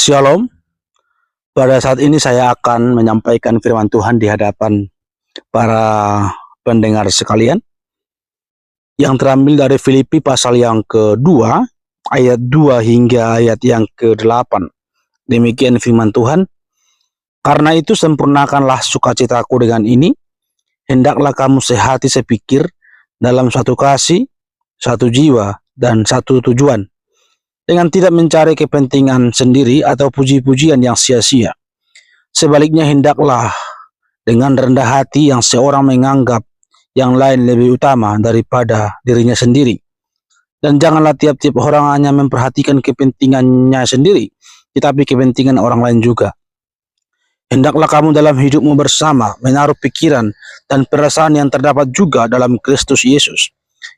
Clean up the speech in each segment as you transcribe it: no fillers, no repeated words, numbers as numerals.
Shalom, pada saat ini saya akan menyampaikan firman Tuhan di hadapan para pendengar sekalian yang terambil dari Filipi pasal yang kedua, ayat 2 hingga ayat yang ke-8. Demikian firman Tuhan. Karena itu sempurnakanlah sukacitaku dengan ini, hendaklah kamu sehati sepikir dalam satu kasih, satu jiwa, dan satu tujuan, dengan tidak mencari kepentingan sendiri atau puji-pujian yang sia-sia. Sebaliknya hendaklah dengan rendah hati yang seorang menganggap yang lain lebih utama daripada dirinya sendiri. Dan janganlah tiap-tiap orang hanya memperhatikan kepentingannya sendiri, tetapi kepentingan orang lain juga. Hendaklah kamu dalam hidupmu bersama menaruh pikiran dan perasaan yang terdapat juga dalam Kristus Yesus,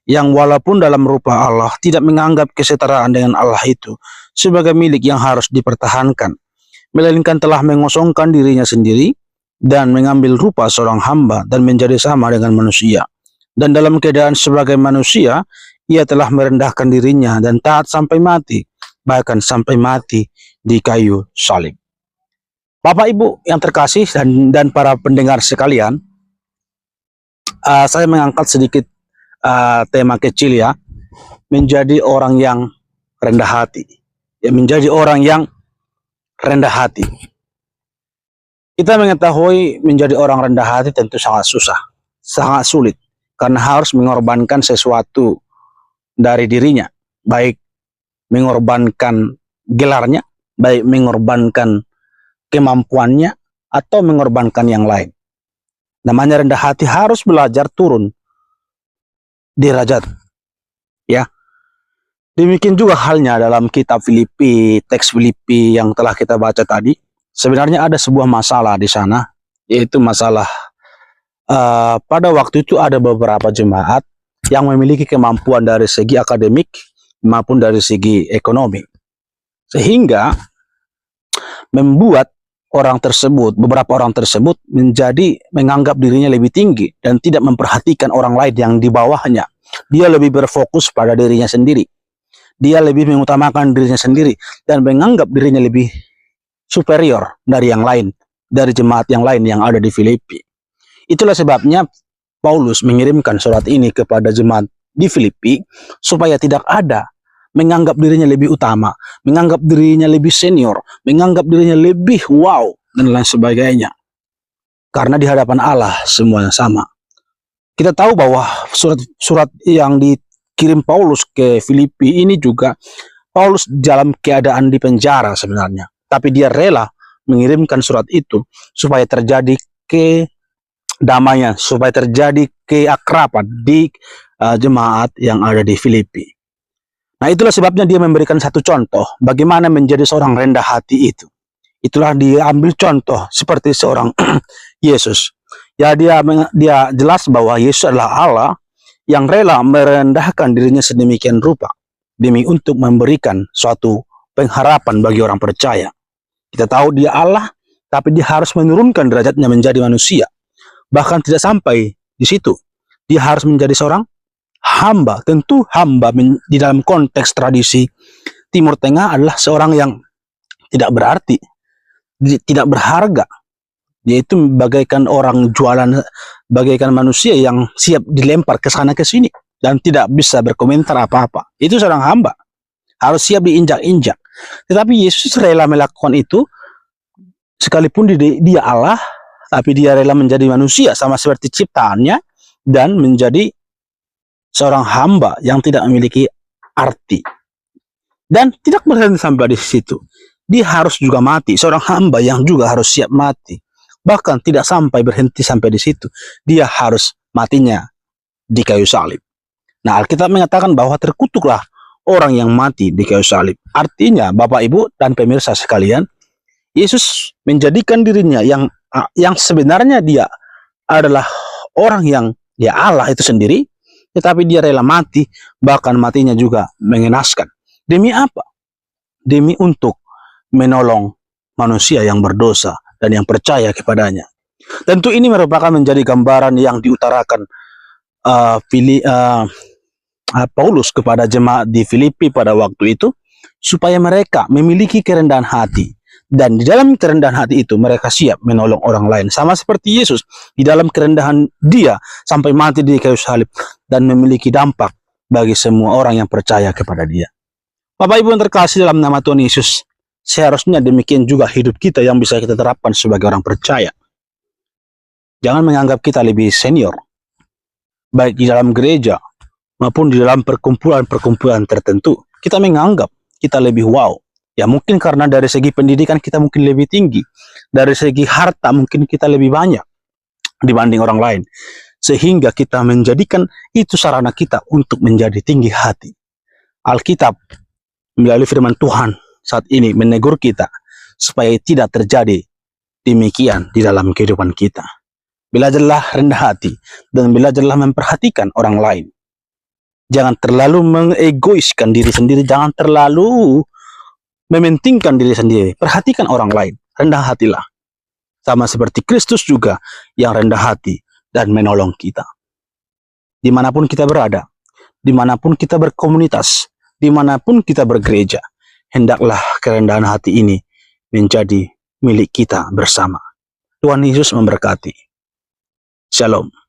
yang walaupun dalam rupa Allah tidak menganggap kesetaraan dengan Allah itu sebagai milik yang harus dipertahankan, melainkan telah mengosongkan dirinya sendiri dan mengambil rupa seorang hamba dan menjadi sama dengan manusia. Dan dalam keadaan sebagai manusia, ia telah merendahkan dirinya dan taat sampai mati, bahkan sampai mati di kayu salib. Bapak Ibu yang terkasih dan para pendengar sekalian, saya mengangkat sedikit tema kecil ya, menjadi orang yang rendah hati. Ya, menjadi orang yang rendah hati. Kita mengetahui menjadi orang rendah hati tentu sangat susah, sangat sulit, karena harus mengorbankan sesuatu dari dirinya, baik mengorbankan gelarnya, baik mengorbankan kemampuannya, atau mengorbankan yang lain. Namanya rendah hati harus belajar turun derajat, ya. Demikian juga halnya dalam kitab Filipi, teks Filipi yang telah kita baca tadi. Sebenarnya ada sebuah masalah di sana, yaitu masalah pada waktu itu ada beberapa jemaat yang memiliki kemampuan dari segi akademik maupun dari segi ekonomi, sehingga membuat beberapa orang tersebut menjadi menganggap dirinya lebih tinggi dan tidak memperhatikan orang lain yang di bawahnya. Dia lebih berfokus pada dirinya sendiri. Dia lebih mengutamakan dirinya sendiri dan menganggap dirinya lebih superior dari yang lain, dari jemaat yang lain yang ada di Filipi. Itulah sebabnya Paulus mengirimkan surat ini kepada jemaat di Filipi supaya tidak ada menganggap dirinya lebih utama, menganggap dirinya lebih senior, menganggap dirinya lebih wow, dan lain sebagainya. Karena di hadapan Allah semuanya sama. Kita tahu bahwa surat yang dikirim Paulus ke Filipi ini juga, Paulus dalam keadaan di penjara sebenarnya. Tapi dia rela mengirimkan surat itu supaya terjadi kedamaian, supaya terjadi keakraban di jemaat yang ada di Filipi. Nah, itulah sebabnya dia memberikan satu contoh bagaimana menjadi seorang rendah hati itu. Itulah dia ambil contoh seperti seorang Yesus. Ya, dia jelas bahwa Yesus adalah Allah yang rela merendahkan dirinya sedemikian rupa demi untuk memberikan suatu pengharapan bagi orang percaya. Kita tahu dia Allah, tapi dia harus menurunkan derajatnya menjadi manusia. Bahkan tidak sampai di situ. Dia harus menjadi seorang hamba. Tentu hamba di dalam konteks tradisi Timur Tengah adalah seorang yang tidak berarti, tidak berharga. Yaitu bagaikan orang jualan, bagaikan manusia yang siap dilempar ke sana ke sini dan tidak bisa berkomentar apa-apa. Itu seorang hamba, harus siap diinjak-injak. Tetapi Yesus rela melakukan itu, sekalipun dia Allah, tapi dia rela menjadi manusia sama seperti ciptaannya dan menjadi seorang hamba yang tidak memiliki arti. Dan tidak berhenti sampai di situ. Dia harus juga mati. Seorang hamba yang juga harus siap mati. Bahkan tidak berhenti sampai di situ. Dia harus matinya di kayu salib. Nah, Alkitab mengatakan bahwa terkutuklah orang yang mati di kayu salib. Artinya, Bapak, Ibu, dan pemirsa sekalian, Yesus menjadikan dirinya yang sebenarnya dia adalah orang yang dia Allah itu sendiri, tetapi dia rela mati, bahkan matinya juga mengenaskan. Demi apa? Demi untuk menolong manusia yang berdosa dan yang percaya kepadanya. Tentu ini merupakan menjadi gambaran yang diutarakan Paulus kepada jemaat di Filipi pada waktu itu, supaya mereka memiliki kerendahan hati. Dan di dalam kerendahan hati itu mereka siap menolong orang lain. Sama seperti Yesus, di dalam kerendahan dia sampai mati di kayu salib dan memiliki dampak bagi semua orang yang percaya kepada dia. Bapak Ibu yang terkasih dalam nama Tuhan Yesus, seharusnya demikian juga hidup kita yang bisa kita terapkan sebagai orang percaya. Jangan menganggap kita lebih senior, baik di dalam gereja maupun di dalam perkumpulan-perkumpulan tertentu. Kita menganggap kita lebih wow. Ya mungkin karena dari segi pendidikan kita mungkin lebih tinggi. Dari segi harta mungkin kita lebih banyak dibanding orang lain. Sehingga kita menjadikan itu sarana kita untuk menjadi tinggi hati. Alkitab melalui firman Tuhan saat ini menegur kita supaya tidak terjadi demikian di dalam kehidupan kita. Belajarlah rendah hati dan belajarlah memperhatikan orang lain. Jangan terlalu mengegoiskan diri sendiri, jangan terlalu mementingkan diri sendiri. Perhatikan orang lain, rendah hatilah. Sama seperti Kristus juga yang rendah hati dan menolong kita. Dimanapun kita berada, dimanapun kita berkomunitas, dimanapun kita bergereja, hendaklah kerendahan hati ini menjadi milik kita bersama. Tuhan Yesus memberkati. Shalom.